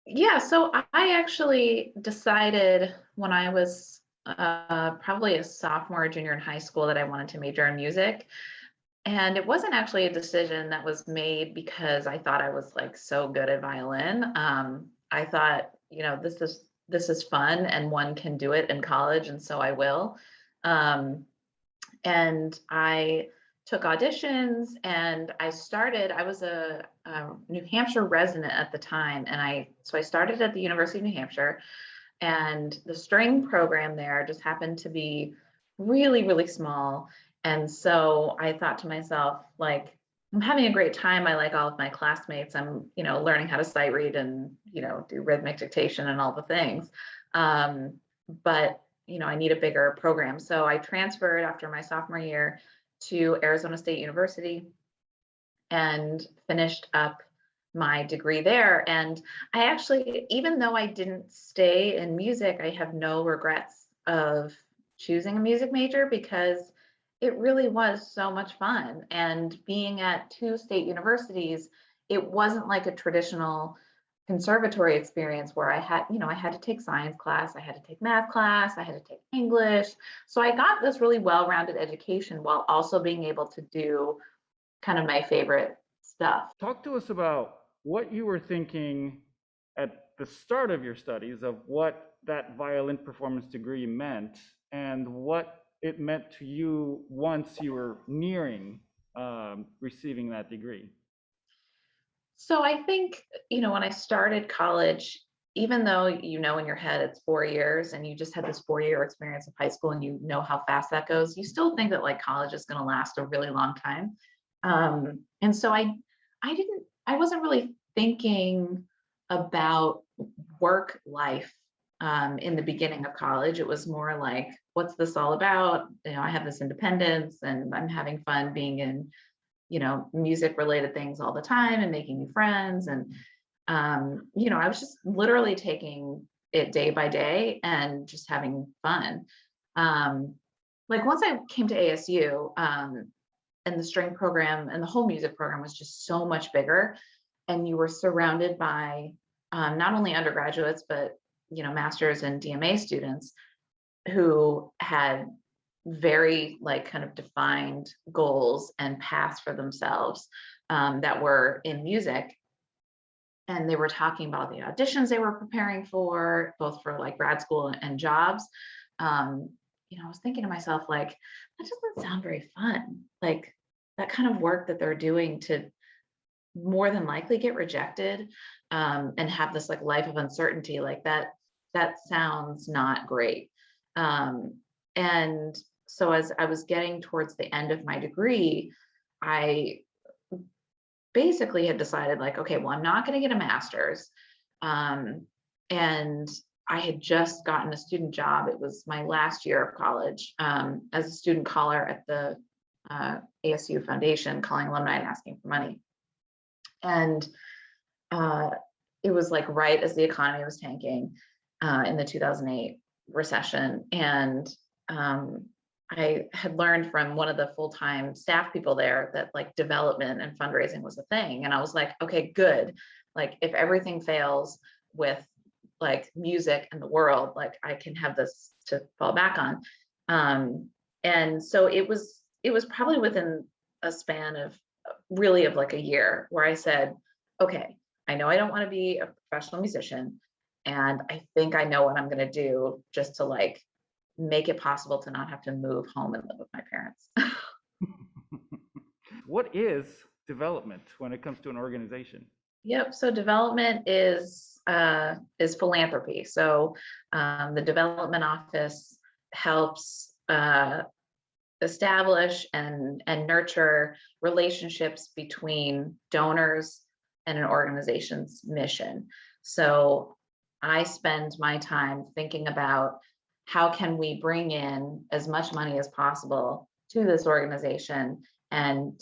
Yeah, so I actually decided when I was probably a sophomore or junior in high school that I wanted to major in music. And it wasn't actually a decision that was made because I thought I was like so good at violin. I thought, this is fun and one can do it in college, and so I will. Um, and I took auditions and I was a New Hampshire resident at the time. And I started at the University of New Hampshire, and the string program there just happened to be really, really small. And so I thought to myself, like, I'm having a great time. I like all of my classmates. I'm, learning how to sight read and, do rhythmic dictation and all the things. But, I need a bigger program. So I transferred after my sophomore year to Arizona State University and finished up my degree there. And I actually, even though I didn't stay in music, I have no regrets of choosing a music major because it really was so much fun. And being at two state universities, it wasn't like a traditional conservatory experience where I had to take science class, I had to take math class, I had to take English. So I got this really well-rounded education while also being able to do kind of my favorite stuff. Talk to us about what you were thinking at the start of your studies of what that violin performance degree meant and what it meant to you once you were nearing receiving that degree. So I think, when I started college, even though in your head it's 4 years and you just had this 4-year experience of high school and you know how fast that goes, you still think that like college is going to last a really long time. And so I wasn't really thinking about work life in the beginning of college. It was more like, what's this all about? I have this independence and I'm having fun being in music related things all the time and making new friends. And, I was just literally taking it day by day and just having fun. Um, like once I came to ASU, and the string program and the whole music program was just so much bigger. And you were surrounded by not only undergraduates, but, master's and DMA students who had very like kind of defined goals and paths for themselves that were in music. And they were talking about the auditions they were preparing for, both for like grad school and jobs. um, I was thinking to myself, like, that doesn't sound very fun, like that kind of work that they're doing to more than likely get rejected, and have this like life of uncertainty, like that sounds not great. um, and so as I was getting towards the end of my degree, I basically had decided, like, okay, well, I'm not going to get a master's. um, and I had just gotten a student job. It was my last year of college, as a student caller at the ASU Foundation, calling alumni and asking for money. And uh, it was like right as the economy was tanking in the 2008 recession. And I had learned from one of the full-time staff people there that like development and fundraising was a thing. And I was like, okay, good. Like if everything fails with like music and the world, like I can have this to fall back on. And so it was probably within a span of really of like a year where I said, okay, I know I don't want to be a professional musician. And I think I know what I'm going to do just to like make it possible to not have to move home and live with my parents. What is development when it comes to an organization? Yep. So development is philanthropy. So the development office helps establish and nurture relationships between donors and an organization's mission. So I spend my time thinking about how can we bring in as much money as possible to this organization and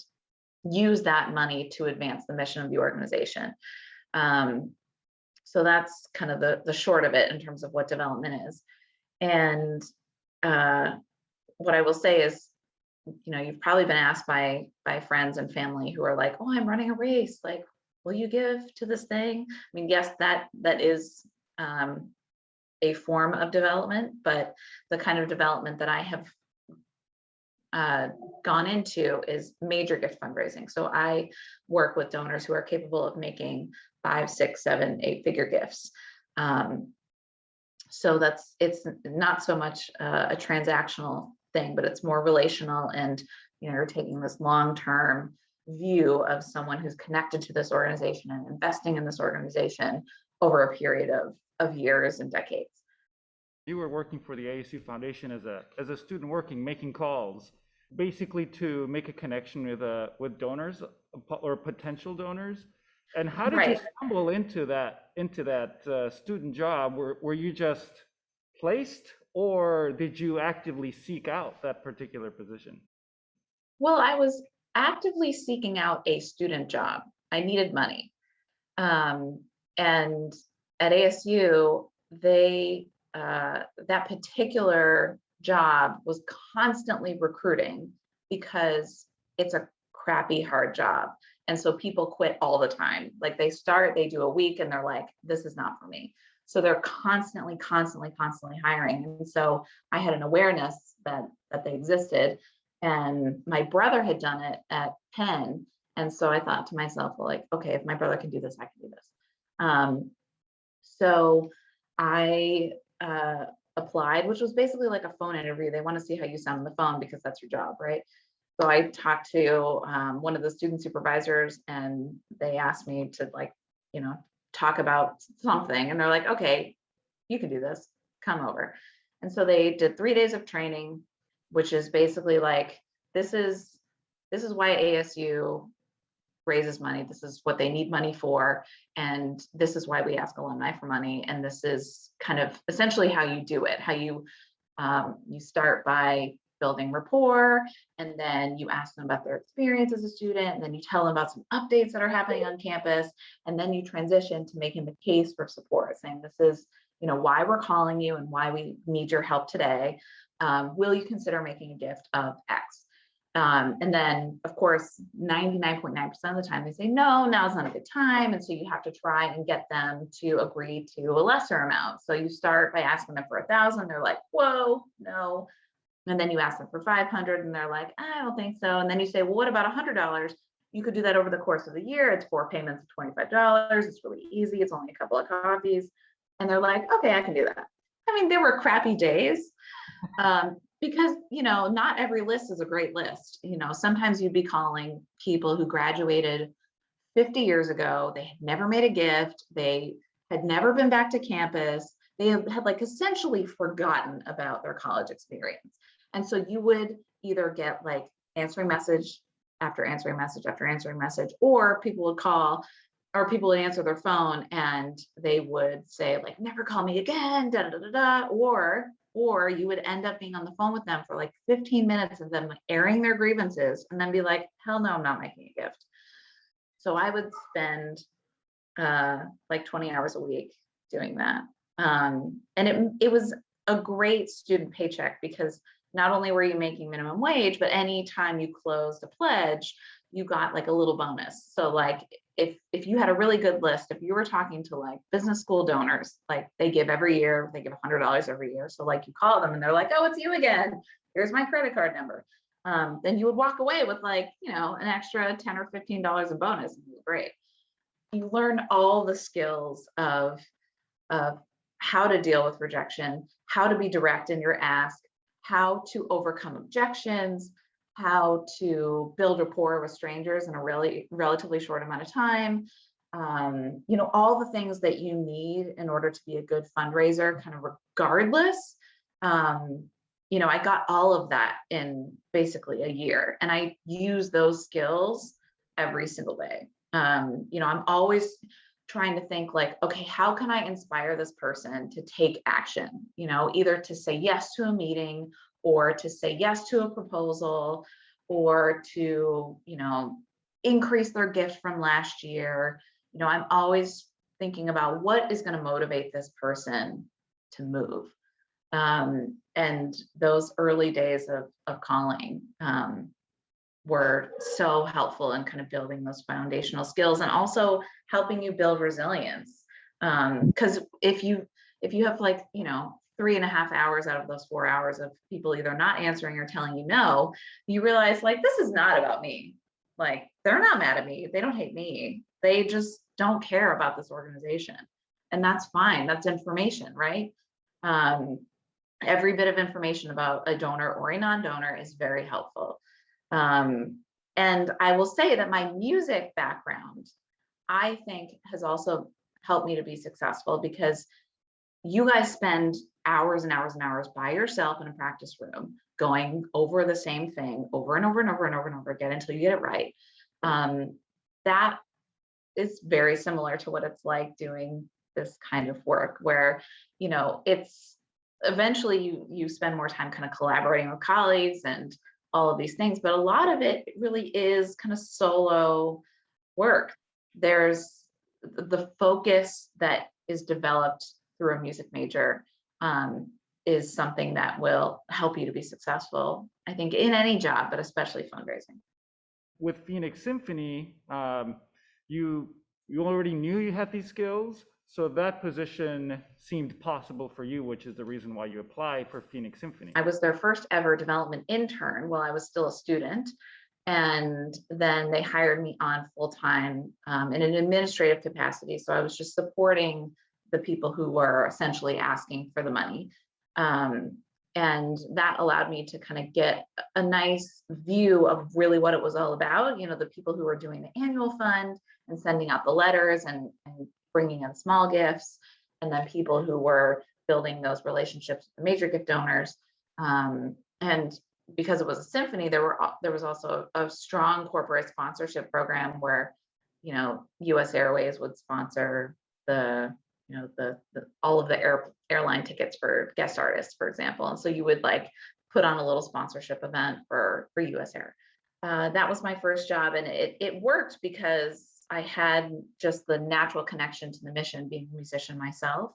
use that money to advance the mission of the organization. Um, so that's kind of the short of it in terms of what development is. And uh, what I will say is, you've probably been asked by friends and family who are like, "Oh, I'm running a race. Like, will you give to this thing? I mean, yes, that is a form of development, but the kind of development that I have gone into is major gift fundraising. So I work with donors who are capable of making 5, 6, 7, 8-figure gifts. So it's not so much a transactional thing, but it's more relational, and you're taking this long-term view of someone who's connected to this organization and investing in this organization over a period of years and decades. You were working for the ASU Foundation as a student working, making calls, basically to make a connection with donors or potential donors. And how did you Right. stumble into that student job? Were you just placed, or did you actively seek out that particular position? Well, I was actively seeking out a student job. I needed money. And at ASU, that particular job was constantly recruiting because it's a crappy, hard job. And so people quit all the time. Like they do a week and they're like, this is not for me. So they're constantly hiring. And so I had an awareness that they existed. And my brother had done it at Penn. And so I thought to myself, well, like, okay, if my brother can do this, I can do this. So I applied, which was basically like a phone interview. They want to see how you sound on the phone because that's your job, right? So I talked to one of the student supervisors, and they asked me to talk about something. And they're like, okay, you can do this, come over. And so they did 3 days of training, which is basically like, this is why ASU raises money. This is what they need money for. And this is why we ask alumni for money. And this is kind of essentially how you do it, how you start by building rapport, and then you ask them about their experience as a student, and then you tell them about some updates that are happening on campus, and then you transition to making the case for support, saying this is why we're calling you and why we need your help today. Will you consider making a gift of X? And then, of course, 99.9% of the time they say, no, now's not a good time. And so you have to try and get them to agree to a lesser amount. So you start by asking them for 1,000. They're like, whoa, no. And then you ask them for 500 and they're like, I don't think so. And then you say, well, what about $100? You could do that over the course of the year. It's 4 payments of $25. It's really easy. It's only a couple of coffees. And they're like, okay, I can do that. I mean, there were crappy days. Because, not every list is a great list. Sometimes you'd be calling people who graduated 50 years ago. They had never made a gift. They had never been back to campus. They had essentially forgotten about their college experience. And so you would either get answering message after answering message after answering message, or people would call, or people would answer their phone and they would say never call me again, da da da da, or you would end up being on the phone with them for 15 minutes of them airing their grievances, and then be like, hell no, I'm not making a gift. So I would spend 20 hours a week doing that. And it was a great student paycheck, because not only were you making minimum wage, but anytime you closed a pledge, you got a little bonus. So if you had a really good list, if you were talking to business school donors, they give every year, they give $100 every year. So you call them and they're like, oh, it's you again. Here's my credit card number. Then you would walk away with an extra $10 or $15 in bonus. It was great. You learn all the skills of how to deal with rejection, how to be direct in your ask, how to overcome objections, how to build rapport with strangers in a really relatively short amount of time. All the things that you need in order to be a good fundraiser, kind of regardless. I got all of that in basically a year, and I use those skills every single day. I'm always trying to think okay, how can I inspire this person to take action? Either to say yes to a meeting, or to say yes to a proposal, or to, increase their gift from last year. I'm always thinking about what is going to motivate this person to move. And those early days of calling, were so helpful in kind of building those foundational skills and also helping you build resilience. Because if you have like, 3.5 hours out of those 4 hours of people either not answering or telling you no, you realize like, this is not about me. Like, they're not mad at me. They don't hate me. They just don't care about this organization. And that's fine. That's information, right? Um, every bit of information about a donor or a non-donor is very helpful. And I will say that my music background, I think, has also helped me to be successful because you guys spend hours and hours and hours by yourself in a practice room going over the same thing over and over and over and over and over again until you get it right. That is very similar to what it's like doing this kind of work where, it's eventually you spend more time kind of collaborating with colleagues and all of these things, but a lot of it really is kind of solo work. There's the focus that is developed through a music major, is something that will help you to be successful, I think, in any job, but especially fundraising. With Phoenix Symphony, you already knew you had these skills, so that position seemed possible for you, which is the reason why you applied for Phoenix Symphony. I was their first ever development intern while I was still a student. And then they hired me on full time in an administrative capacity. So I was just supporting the people who were essentially asking for the money. And that allowed me to kind of get a nice view of really what it was all about. The people who were doing the annual fund and sending out the letters and bringing in small gifts, and then people who were building those relationships with the major gift donors. And because it was a symphony, there was also a strong corporate sponsorship program where, US Airways would sponsor the all of the airline tickets for guest artists, for example. And so you would like put on a little sponsorship event for US Air. That was my first job, and it worked because I had just the natural connection to the mission, being a musician myself.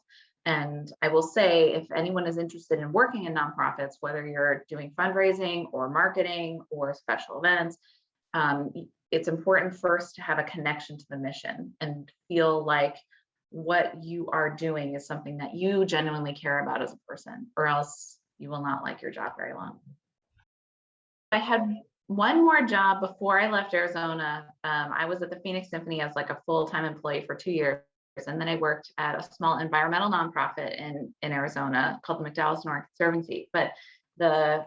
And I will say, if anyone is interested in working in nonprofits, whether you're doing fundraising or marketing or special events, it's important first to have a connection to the mission and feel like what you are doing is something that you genuinely care about as a person, or else you will not like your job very long. I had one more job before I left Arizona. I was at the Phoenix Symphony as like a full-time employee for 2 years. And then I worked at a small environmental nonprofit in Arizona called the McDowell Sonoran Conservancy. But the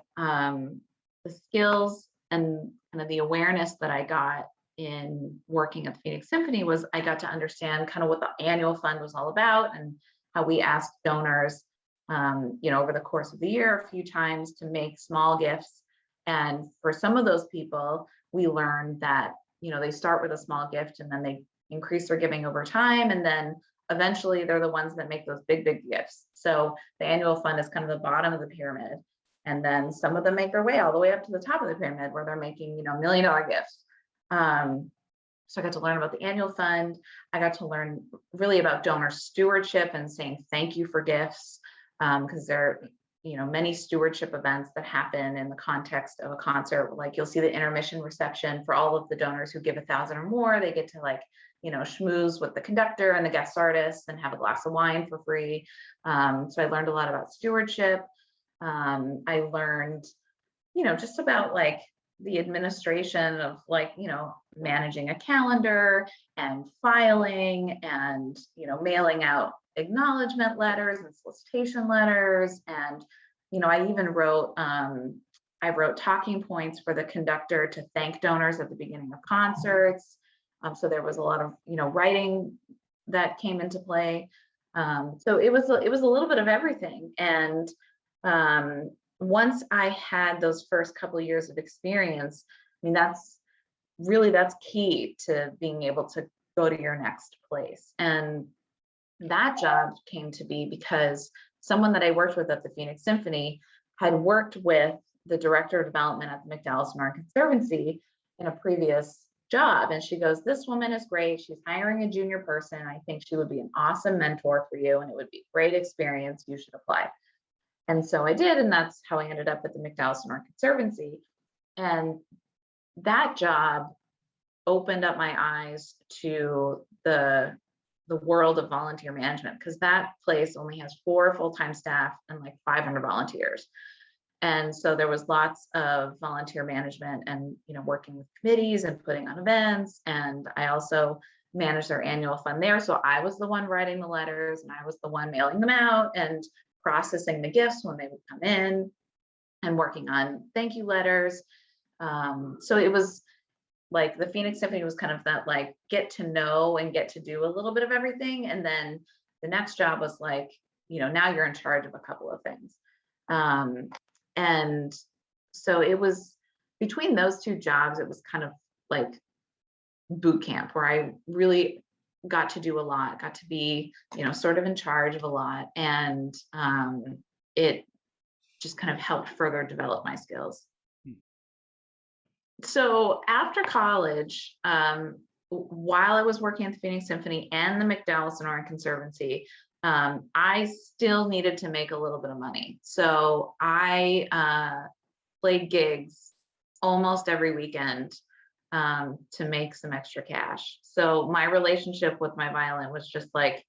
skills and kind of the awareness that I got in working at the Phoenix Symphony was I got to understand kind of what the annual fund was all about and how we asked donors, over the course of the year a few times to make small gifts. And for some of those people, we learned that, they start with a small gift and then they increase their giving over time. And then eventually they're the ones that make those big, big gifts. So the annual fund is kind of the bottom of the pyramid. And then some of them make their way all the way up to the top of the pyramid where they're making, $1 million gifts. So I got to learn about the annual fund. I got to learn really about donor stewardship and saying thank you for gifts, because there are many stewardship events that happen in the context of a concert. Like you'll see the intermission reception for all of the donors who give 1,000 or more. They get to schmooze with the conductor and the guest artists and have a glass of wine for free. So I learned a lot about stewardship. I learned, just about the administration of managing a calendar and filing and, mailing out acknowledgement letters and solicitation letters. And, I even wrote, I wrote talking points for the conductor to thank donors at the beginning of concerts. So there was a lot of, writing that came into play. So it was a little bit of everything. And once I had those first couple of years of experience, that's key to being able to go to your next place. And that job came to be because someone that I worked with at the Phoenix Symphony had worked with the director of development at the McDowell Sonoran Conservancy in a previous job. And she goes, "This woman is great. She's hiring a junior person. I think she would be an awesome mentor for you, and it would be a great experience. You should apply." And so I did, and that's how I ended up at the McDowell Sonoran Conservancy. And that job opened up my eyes to the world of volunteer management, because that place only has 4 full-time staff and like 500 volunteers. And so there was lots of volunteer management and, working with committees and putting on events. And I also managed their annual fund there. So I was the one writing the letters, and I was the one mailing them out and processing the gifts when they would come in, and working on thank you letters. So it was like the Phoenix Symphony was kind of that, like, get to know and get to do a little bit of everything. And then the next job was like, now you're in charge of a couple of things. And so it was between those 2 jobs, it was kind of like boot camp, where I really got to do a lot, got to be, sort of in charge of a lot. And it just kind of helped further develop my skills. So after college, while I was working at the Phoenix Symphony and the McDowell Sonoran Conservancy, I still needed to make a little bit of money. So I played gigs almost every weekend to make some extra cash. So my relationship with my violin was just like,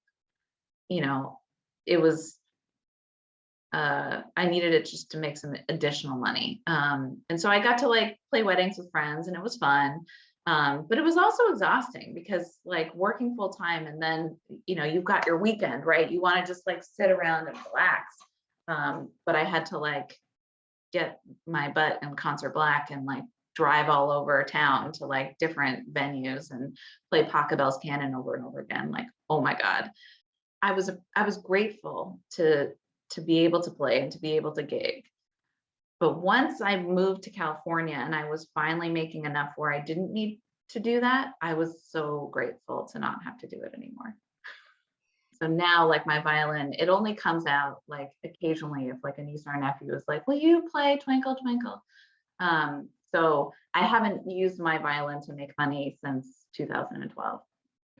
it was, I needed it just to make some additional money. And so I got to like play weddings with friends, and it was fun. But it was also exhausting, because like working full time, and then, you've got your weekend, right? You want to just like sit around and relax. But I had to like get my butt in concert black and like drive all over town to like different venues and play Pachelbel's Canon over and over again. Like, oh my God. I was grateful to be able to play and to be able to gig. But once I moved to California and I was finally making enough where I didn't need to do that, I was so grateful to not have to do it anymore. So now, like, my violin, it only comes out like occasionally if like a niece or a nephew is like, will you play Twinkle Twinkle? So I haven't used my violin to make money since 2012.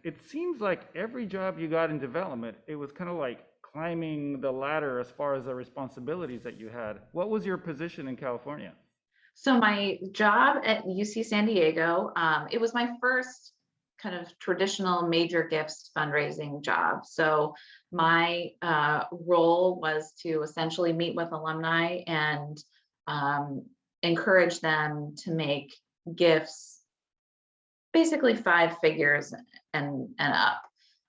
It seems like every job you got in development, it was kind of like climbing the ladder as far as the responsibilities that you had. What was your position in California? So my job at UC San Diego, it was my first kind of traditional major gifts fundraising job. So my role was to essentially meet with alumni and encourage them to make gifts, basically 5 figures and up.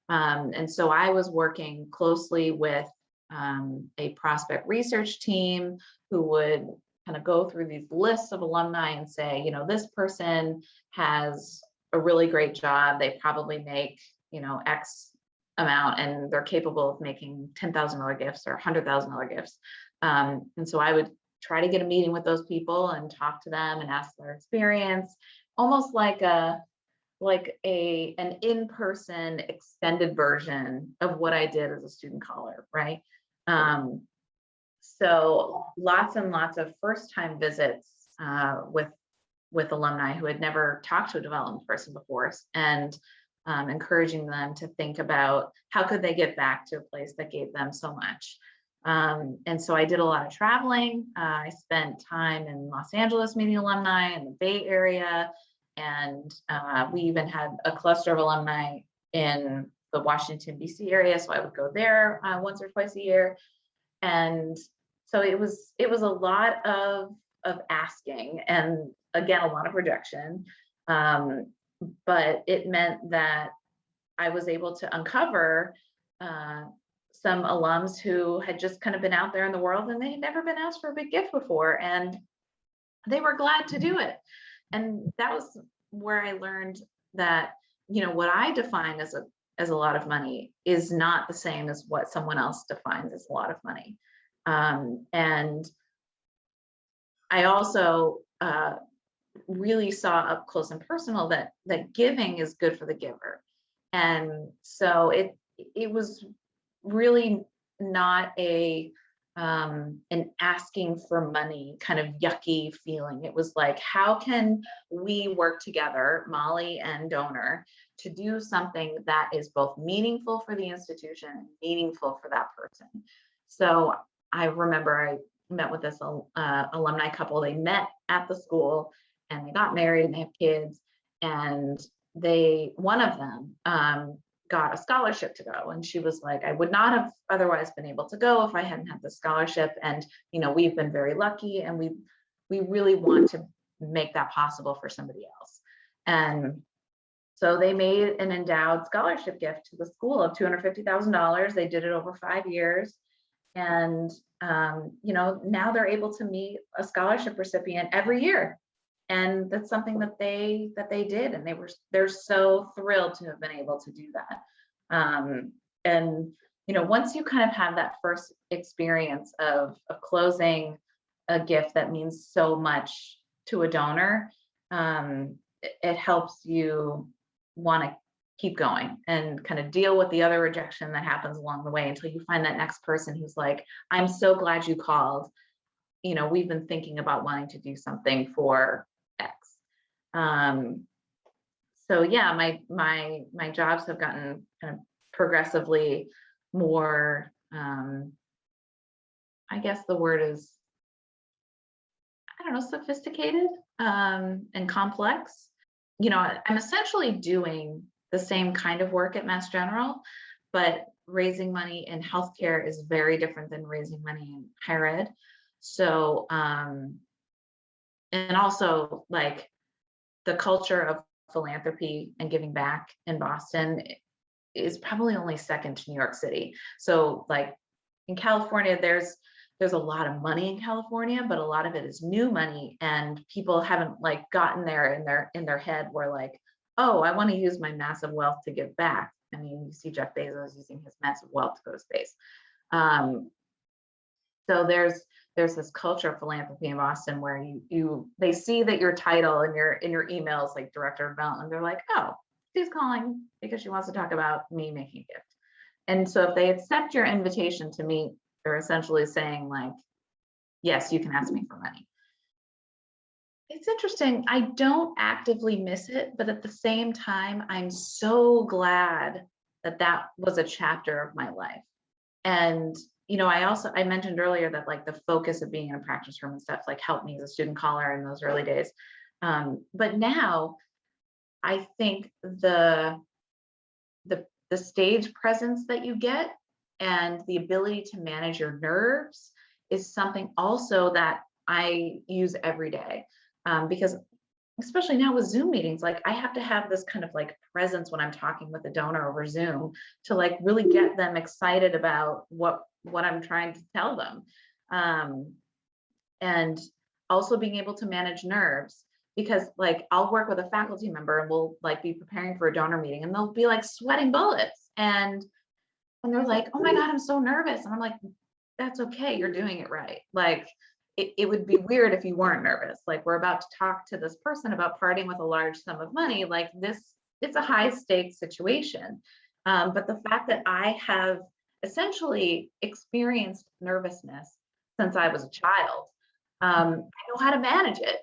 And so I was working closely with a prospect research team who would kind of go through these lists of alumni and say, this person has a really great job. They probably make, X amount, and they're capable of making $10,000 gifts or $100,000 gifts. And so I would try to get a meeting with those people and talk to them and ask their experience, almost like an in-person extended version of what I did as a student caller, right? So lots and lots of first-time visits with alumni who had never talked to a development person before, and encouraging them to think about how could they get back to a place that gave them so much. And so I did a lot of traveling. I spent time in Los Angeles meeting alumni in the Bay Area. And we even had a cluster of alumni in the Washington, D.C. area. So I would go there once or twice a year. And so it was a lot of asking, and again, a lot of rejection. But it meant that I was able to uncover some alums who had just kind of been out there in the world, and they had never been asked for a big gift before, and they were glad to do it. And that was where I learned that, what I define as a lot of money is not the same as what someone else defines as a lot of money. And I also really saw up close and personal that giving is good for the giver. And so it was really not an asking for money kind of yucky feeling. It was like, how can we work together, Molly and donor, to do something that is both meaningful for the institution and meaningful for that person? So I remember I met with this alumni couple. They met at the school, and they got married and they have kids, and one of them got a scholarship to go, and she was like, I would not have otherwise been able to go if I hadn't had this scholarship, and we've been very lucky, and we really want to make that possible for somebody else. And so they made an endowed scholarship gift to the school of $250,000. They did it over 5 years. And, now they're able to meet a scholarship recipient every year. And that's something that they did. And they're so thrilled to have been able to do that. And, once you kind of have that first experience of closing a gift that means so much to a donor, it helps you want to keep going and kind of deal with the other rejection that happens along the way until you find that next person who's like, I'm so glad you called. We've been thinking about wanting to do something for X. So yeah, my jobs have gotten kind of progressively more, I guess the word is, I don't know, sophisticated and complex. I'm essentially doing the same kind of work at Mass General, but raising money in healthcare is very different than raising money in higher ed. So, and also like the culture of philanthropy and giving back in Boston is probably only second to New York City. So like in California, there's a lot of money in California, but a lot of it is new money, and people haven't like gotten there in their head where like, oh, I want to use my massive wealth to give back. I mean, you see Jeff Bezos using his massive wealth to go to space. So there's this culture of philanthropy in Boston where they see that your title in your emails like director of development, they're like, oh, she's calling because she wants to talk about me making a gift. And so if they accept your invitation to meet, they're essentially saying like, yes, you can ask me for money. It's interesting. I don't actively miss it, but at the same time, I'm so glad that was a chapter of my life. And, I mentioned earlier that like the focus of being in a practice room and stuff like helped me as a student caller in those early days. But now I think the stage presence that you get and the ability to manage your nerves is something also that I use every day. Because especially now with Zoom meetings, like I have to have this kind of like presence when I'm talking with a donor over Zoom to like really get them excited about what I'm trying to tell them. And also being able to manage nerves, because like I'll work with a faculty member and we'll like be preparing for a donor meeting and they'll be like sweating bullets and they're like, oh my God, I'm so nervous. And I'm like, that's okay. You're doing it right. Like it would be weird if you weren't nervous. Like we're about to talk to this person about parting with a large sum of money. Like it's a high stakes situation. But the fact that I have essentially experienced nervousness since I was a child, I know how to manage it.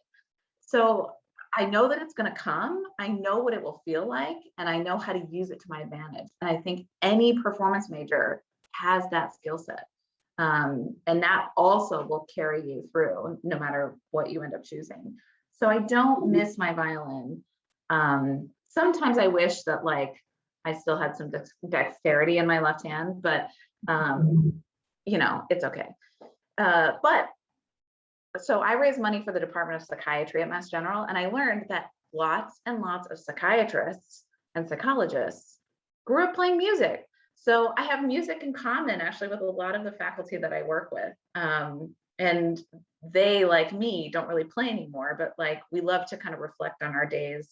So I know that it's going to come. I know what it will feel like, and I know how to use it to my advantage. And I think any performance major has that skill set. And that also will carry you through no matter what you end up choosing. So I don't miss my violin. Sometimes I wish that like I still had some dexterity in my left hand, but it's okay. But so I raised money for the Department of Psychiatry at Mass General, and I learned that lots and lots of psychiatrists and psychologists grew up playing music. So I have music in common actually with a lot of the faculty that I work with. And they, like me, don't really play anymore, but like we love to kind of reflect on our days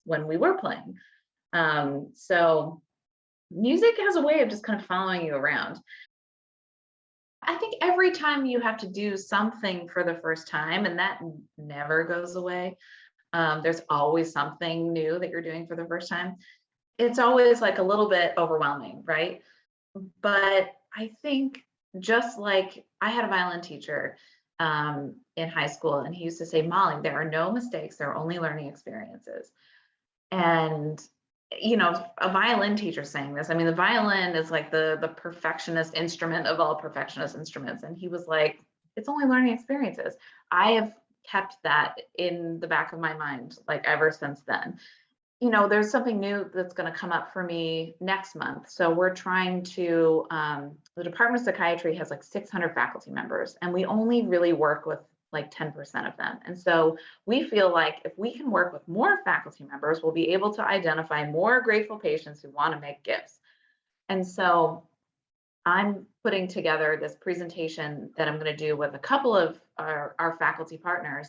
when we were playing. So music has a way of just kind of following you around. I think every time you have to do something for the first time, and that never goes away, there's always something new that you're doing for the first time. It's always like a little bit overwhelming, right? But I think just like I had a violin teacher in high school, and he used to say, Molly, there are no mistakes, there are only learning experiences. And a violin teacher saying this, I mean, the violin is like the perfectionist instrument of all perfectionist instruments. And he was like, it's only learning experiences. I have kept that in the back of my mind, like ever since then. There's something new that's going to come up for me next month. So we're trying to, the Department of Psychiatry has like 600 faculty members, and we only really work with like 10% of them. And so we feel like if we can work with more faculty members, we'll be able to identify more grateful patients who want to make gifts. And so I'm putting together this presentation that I'm going to do with a couple of our faculty partners,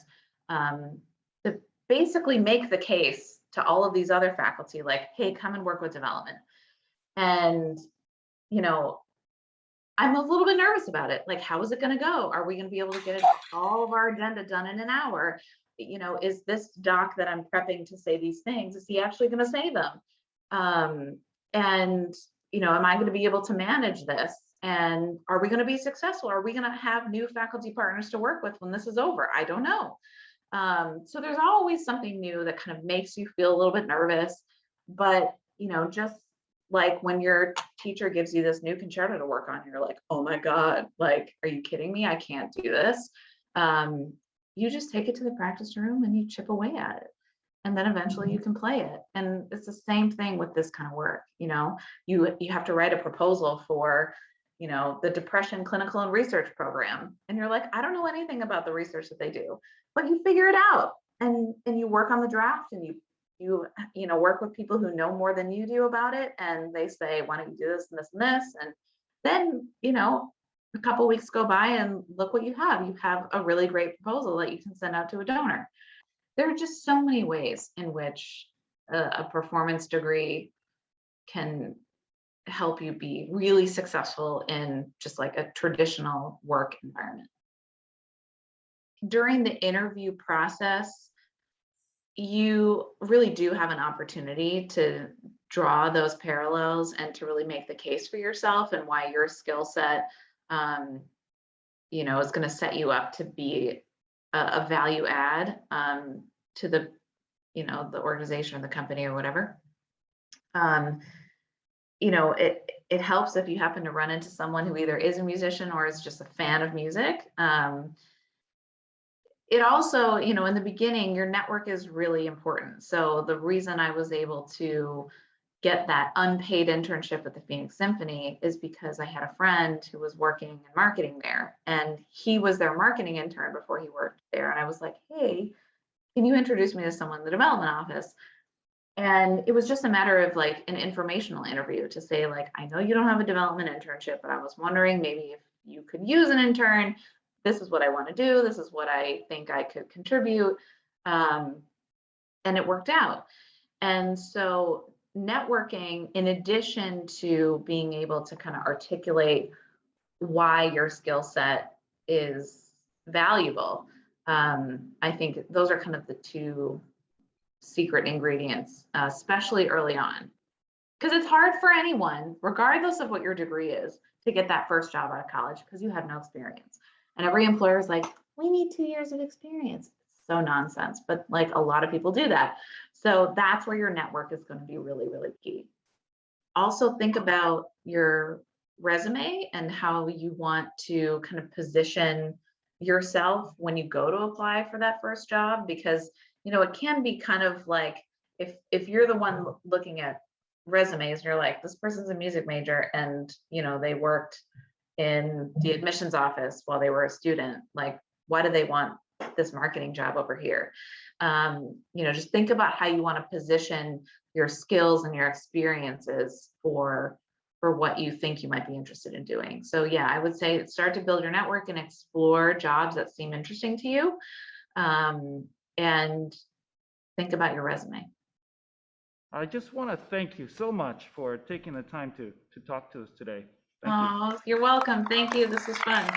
to basically make the case to all of these other faculty, like, hey, come and work with development. And, I'm a little bit nervous about it. Like, how is it going to go? Are we going to be able to get all of our agenda done in an hour? Is this doc that I'm prepping to say these things, is he actually going to say them? And, am I going to be able to manage this? And are we going to be successful? Are we going to have new faculty partners to work with when this is over? I don't know. So there's always something new that kind of makes you feel a little bit nervous, but just like when your teacher gives you this new concerto to work on, you're like, oh my God, like, are you kidding me? I can't do this. You just take it to the practice room and you chip away at it. And then eventually you can play it. And it's the same thing with this kind of work. You have to write a proposal for the depression clinical and research program. And you're like, I don't know anything about the research that they do, but you figure it out, and you work on the draft, and you work with people who know more than you do about it. And they say, why don't you do this and this and this? And then, a couple of weeks go by and look what you have. You have a really great proposal that you can send out to a donor. There are just so many ways in which a performance degree can help you be really successful in just like a traditional work environment. During the interview process, you really do have an opportunity to draw those parallels and to really make the case for yourself and why your skill set, is going to set you up to be a value add to the organization or the company or whatever. It helps if you happen to run into someone who either is a musician or is just a fan of music. It also, in the beginning, your network is really important. So the reason I was able to get that unpaid internship at the Phoenix Symphony is because I had a friend who was working in marketing there, and he was their marketing intern before he worked there. And I was like, hey, can you introduce me to someone in the development office? And it was just a matter of like an informational interview to say, like, I know you don't have a development internship, but I was wondering maybe if you could use an intern. This is what I want to do. This is what I think I could contribute. And it worked out. And so networking, in addition to being able to kind of articulate why your skill set is valuable, I think those are kind of the two secret ingredients, especially early on. Because it's hard for anyone, regardless of what your degree is, to get that first job out of college because you have no experience. And every employer is like, we need 2 years of experience. It's so nonsense, but like a lot of people do that. So that's where your network is going to be really, really key. Also think about your resume and how you want to kind of position yourself when you go to apply for that first job, because it can be kind of like if you're the one looking at resumes and you're like, this person's a music major and they worked in the admissions office while they were a student, like, why do they want this marketing job over here? Just think about how you want to position your skills and your experiences for what you think you might be interested in doing. So yeah, I would say start to build your network and explore jobs that seem interesting to you, and think about your resume. I just want to thank you so much for taking the time to talk to us today. Thank you. Oh, you're welcome. Thank you. This was fun.